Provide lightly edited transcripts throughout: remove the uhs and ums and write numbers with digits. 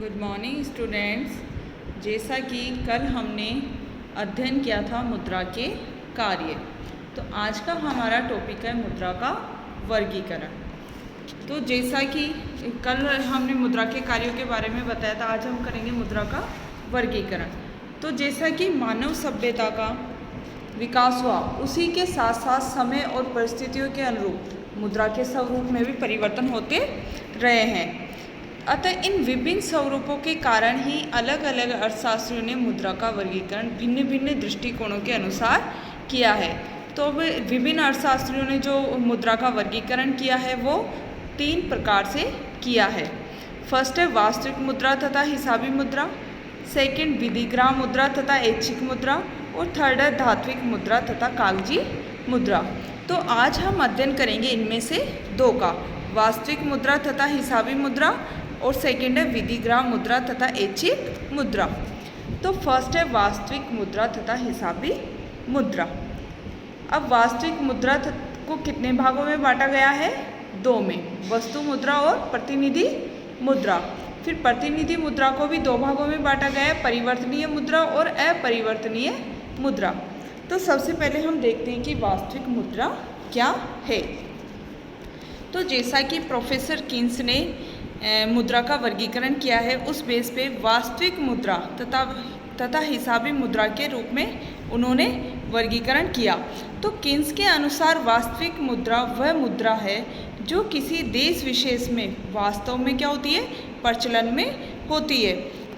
Good morning students. जैसा कि कल हमने अध्ययन किया था मुद्रा के कार्य, तो आज का हमारा टॉपिक है मुद्रा का वर्गीकरण। तो जैसा कि कल हमने मुद्रा के कार्यों के बारे में बताया था, आज हम करेंगे मुद्रा का वर्गीकरण। तो जैसा कि मानव सभ्यता का विकास हुआ, उसी के साथ साथ समय और परिस्थितियों के अनुरूप मुद्रा के स्वरूप में भी परिवर्तन होते रहे हैं। अतः इन विभिन्न स्वरूपों के कारण ही अलग अलग अर्थशास्त्रियों ने मुद्रा का वर्गीकरण भिन्न भिन्न दृष्टिकोणों के अनुसार किया है। तो अब विभिन्न अर्थशास्त्रियों ने जो मुद्रा का वर्गीकरण किया है वो 3 प्रकार से किया है। फर्स्ट है वास्तविक मुद्रा तथा हिसाबी मुद्रा, सेकंड विधिग्राम मुद्रा तथा ऐच्छिक मुद्रा, और थर्ड है धात्विक मुद्रा तथा कागजी मुद्रा। तो आज हम अध्ययन करेंगे इनमें से 2 का, वास्तविक मुद्रा तथा हिसाबी मुद्रा, और सेकंड है विधिग्राम मुद्रा तथा ऐच्छिक मुद्रा। तो फर्स्ट है वास्तविक मुद्रा तथा हिसाबी मुद्रा। अब वास्तविक मुद्रा को कितने भागों में बांटा गया है? 2 में, वस्तु मुद्रा और प्रतिनिधि मुद्रा। फिर प्रतिनिधि मुद्रा को भी 2 भागों में बांटा गया है, परिवर्तनीय मुद्रा और अपरिवर्तनीय मुद्रा। तो सबसे पहले हम देखते हैं कि वास्तविक मुद्रा क्या है। तो जैसा कि प्रोफेसर किन्स ने मुद्रा का वर्गीकरण किया है, उस बेस पे वास्तविक मुद्रा तथा हिसाबी मुद्रा के रूप में उन्होंने वर्गीकरण किया। तो किन्स के अनुसार वास्तविक मुद्रा वह मुद्रा है जो किसी देश विशेष में वास्तव में क्या होती है, प्रचलन में होती है,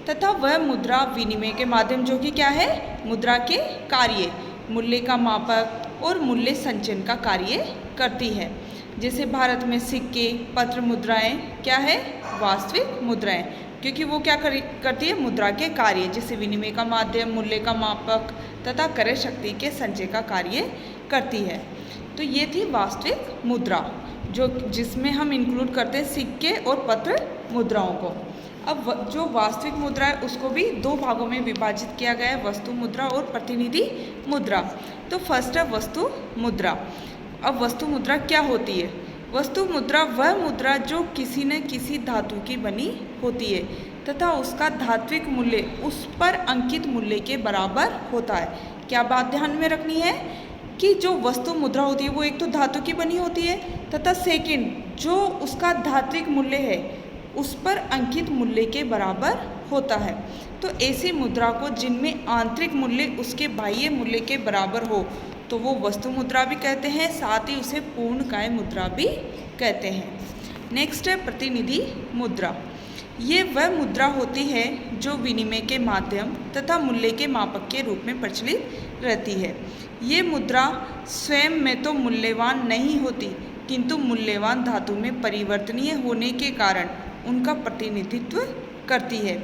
तथा वह मुद्रा विनिमय के माध्यम जो कि क्या है, मुद्रा के कार्य, मूल्य का मापक और मूल्य संचयन का कार्य करती है। जैसे भारत में सिक्के, पत्र मुद्राएं क्या है, वास्तविक मुद्राएं, क्योंकि वो क्या करती है, मुद्रा के कार्य, जैसे विनिमय का माध्यम, मूल्य का मापक तथा क्रय शक्ति के संचय का कार्य करती है। तो ये थी वास्तविक मुद्रा, जो जिसमें हम इंक्लूड करते हैं सिक्के और पत्र मुद्राओं को। अब जो वास्तविक मुद्रा है उसको भी 2 भागों में विभाजित किया गया है, वस्तु मुद्रा और प्रतिनिधि मुद्रा। तो फर्स्ट है वस्तु मुद्रा। अब वस्तु मुद्रा क्या होती है? वस्तु मुद्रा वह मुद्रा जो किसी न किसी धातु की बनी होती है तथा उसका धात्विक मूल्य उस पर अंकित मूल्य के बराबर होता है। क्या बात ध्यान में रखनी है कि जो वस्तु मुद्रा होती है वो एक तो धातु की बनी होती है, तथा सेकंड जो उसका धात्विक मूल्य है उस पर अंकित मूल्य के बराबर होता है। तो ऐसी मुद्रा को जिनमें आंतरिक मूल्य उसके बाह्य मूल्य के बराबर हो तो वो वस्तु मुद्रा भी कहते हैं, साथ ही उसे पूर्णकाय मुद्रा भी कहते हैं। नेक्स्ट है प्रतिनिधि मुद्रा। ये वह मुद्रा होती है जो विनिमय के माध्यम तथा मूल्य के मापक के रूप में प्रचलित रहती है। ये मुद्रा स्वयं में तो मूल्यवान नहीं होती, किंतु मूल्यवान धातु में परिवर्तनीय होने के कारण उनका प्रतिनिधित्व करती है।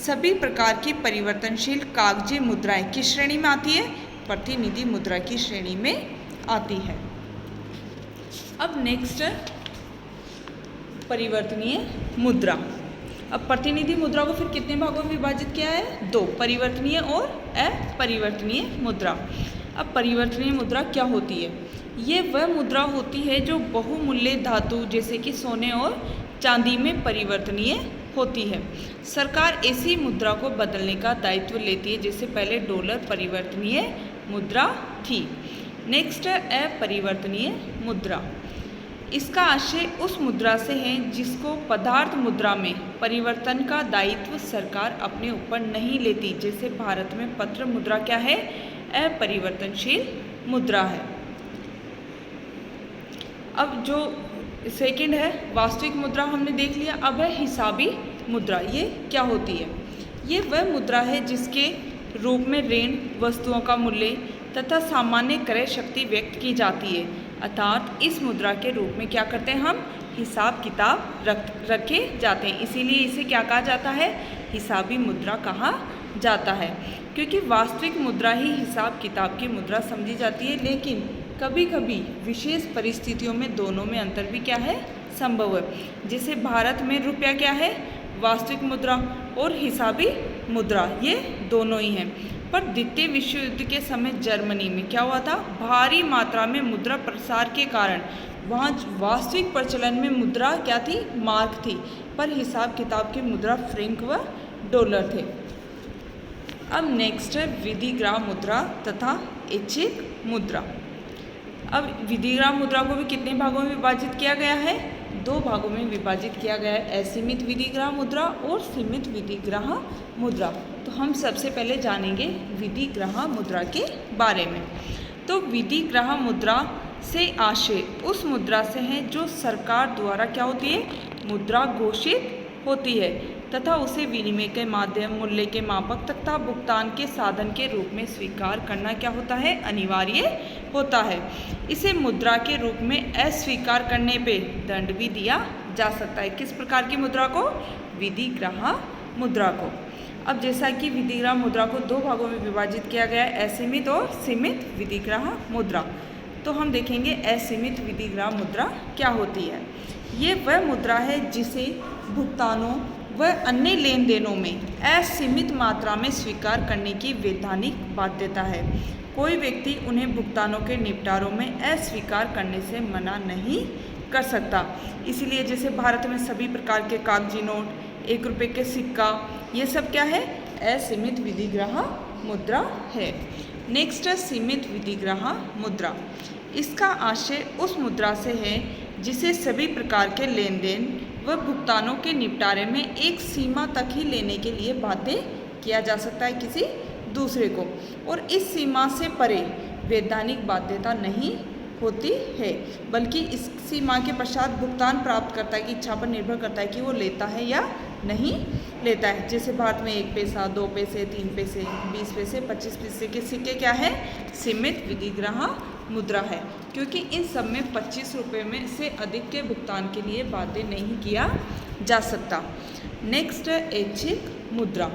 सभी प्रकार की परिवर्तनशील कागजी मुद्राएं किस श्रेणी में आती है? प्रतिनिधि मुद्रा की श्रेणी में आती है। अब नेक्स्ट परिवर्तनीय मुद्रा। अब प्रतिनिधि मुद्रा को फिर कितने भागों में विभाजित किया है? 2, परिवर्तनीय और अपरिवर्तनीय मुद्रा। अब परिवर्तनीय मुद्रा क्या होती है? ये वह मुद्रा होती है जो बहुमूल्य धातु जैसे कि सोने और चांदी में परिवर्तनीय होती है। सरकार ऐसी मुद्रा को बदलने का दायित्व लेती है, जैसे पहले डॉलर परिवर्तनीय मुद्रा थी। नेक्स्ट है अपरिवर्तनीय मुद्रा। इसका आशय उस मुद्रा से है जिसको पदार्थ मुद्रा में परिवर्तन का दायित्व सरकार अपने ऊपर नहीं लेती, जैसे भारत में पत्र मुद्रा क्या है, अपरिवर्तनशील मुद्रा है। अब जो सेकंड है वास्तविक मुद्रा हमने देख लिया। अब है हिसाबी मुद्रा। ये क्या होती है? ये वह मुद्रा है जिसके रूप में ऋण, वस्तुओं का मूल्य तथा सामान्य क्रय शक्ति व्यक्त की जाती है। अर्थात इस मुद्रा के रूप में क्या करते हैं हम, हिसाब किताब रखे जाते हैं, इसीलिए इसे क्या कहा जाता है, हिसाबी मुद्रा कहा जाता है। क्योंकि वास्तविक मुद्रा ही हिसाब किताब की मुद्रा समझी जाती है, लेकिन कभी कभी विशेष परिस्थितियों में दोनों में अंतर भी क्या है, संभव है। जैसे भारत में रुपया क्या है, वास्तविक मुद्रा, और हिसाबी मुद्रा, ये दोनों ही हैं। पर द्वितीय विश्व युद्ध के समय जर्मनी में क्या हुआ था, भारी मात्रा में मुद्रा प्रसार के कारण वहाँ वास्तविक प्रचलन में मुद्रा क्या थी, मार्क थी, पर हिसाब किताब की मुद्रा फ्रैंक व डॉलर थे। अब नेक्स्ट है विधिग्राम मुद्रा तथा ऐच्छिक मुद्रा। अब विधिग्राम मुद्रा को भी कितने भागों में विभाजित किया गया है? 2 भागों में विभाजित किया गया है, असीमित विधिग्राम मुद्रा और सीमित विधिग्राम मुद्रा। तो हम सबसे पहले जानेंगे विधिग्राम मुद्रा के बारे में। तो विधिग्राम मुद्रा से आशय उस मुद्रा से है जो सरकार द्वारा क्या होती है? मुद्रा घोषित होती है तथा उसे विनिमय के माध्यम, मूल्य के मापक तथा भुगतान के साधन के रूप में स्वीकार करना क्या होता है? अनिवार्य होता है। इसे मुद्रा के रूप में अस्वीकार करने पे दंड भी दिया जा सकता है। किस प्रकार की मुद्रा को? विधिग्राम मुद्रा को। अब जैसा कि विधिग्राम मुद्रा को 2 भागों में विभाजित किया गया है, असीमित और सीमित विधिग्राम मुद्रा। तो हम देखेंगे असीमित विधिग्राम मुद्रा क्या होती है। ये वह मुद्रा है जिसे भुगतानों व अन्य लेन देनों में असीमित मात्रा में स्वीकार करने की वैधानिक बाध्यता है। कोई व्यक्ति उन्हें भुगतानों के निपटारों में अस्वीकार करने से मना नहीं कर सकता। इसलिए जैसे भारत में सभी प्रकार के कागजी नोट, 1 रुपये के सिक्का, ये सब क्या है? असीमित विधिग्राम मुद्रा है। नेक्स्ट है सीमित विधिग्राम मुद्रा। इसका आशय उस मुद्रा से है जिसे सभी प्रकार के लेन देन व भुगतानों के निपटारे में एक सीमा तक ही लेने के लिए बाध्य किया जा सकता है किसी दूसरे को, और इस सीमा से परे वैधानिक बाध्यता नहीं होती है, बल्कि इस सीमा के पश्चात भुगतान प्राप्तकर्ता की इच्छा पर निर्भर करता है कि वो लेता है या नहीं लेता है। जैसे भारत में 1 पैसा, 2 पैसे, 3 पैसे, 20 पैसे, 25 पैसे के सिक्के क्या है? सीमित विधिग्राम मुद्रा है, क्योंकि इन सब में 25 रुपये में से अधिक के भुगतान के लिए बाध्य नहीं किया जा सकता। नेक्स्ट है ऐच्छिक मुद्रा।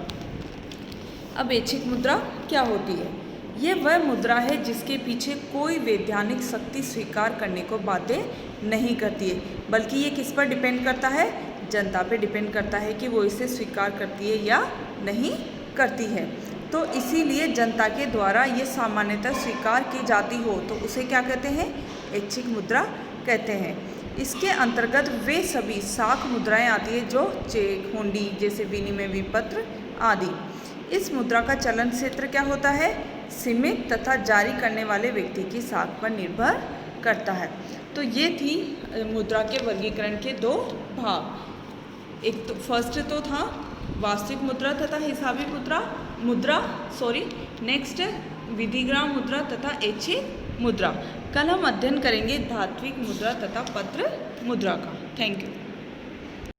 अब ऐच्छिक मुद्रा क्या होती है? ये वह मुद्रा है जिसके पीछे कोई वैधानिक शक्ति स्वीकार करने को बाध्य नहीं करती है, बल्कि ये किस पर डिपेंड करता है? जनता पे डिपेंड करता है कि वो इसे स्वीकार करती है या नहीं करती है। तो इसीलिए जनता के द्वारा ये सामान्यतः स्वीकार की जाती हो तो उसे क्या कहते हैं? ऐच्छिक मुद्रा कहते हैं। इसके अंतर्गत वे सभी साख मुद्राएं आती है जो चेक, हुंडी जैसे विनिमय विपत्र आदि। इस मुद्रा का चलन क्षेत्र क्या होता है? सीमित तथा जारी करने वाले व्यक्ति की साख पर निर्भर करता है। तो ये थी मुद्रा के वर्गीकरण के 2 भाग। एक तो फर्स्ट तो था वास्तविक मुद्रा तथा हिसाबी नेक्स्ट विधिग्राम मुद्रा तथा ऐच्छिक मुद्रा। कल हम अध्ययन करेंगे धात्विक मुद्रा तथा पत्र मुद्रा का। Thank you.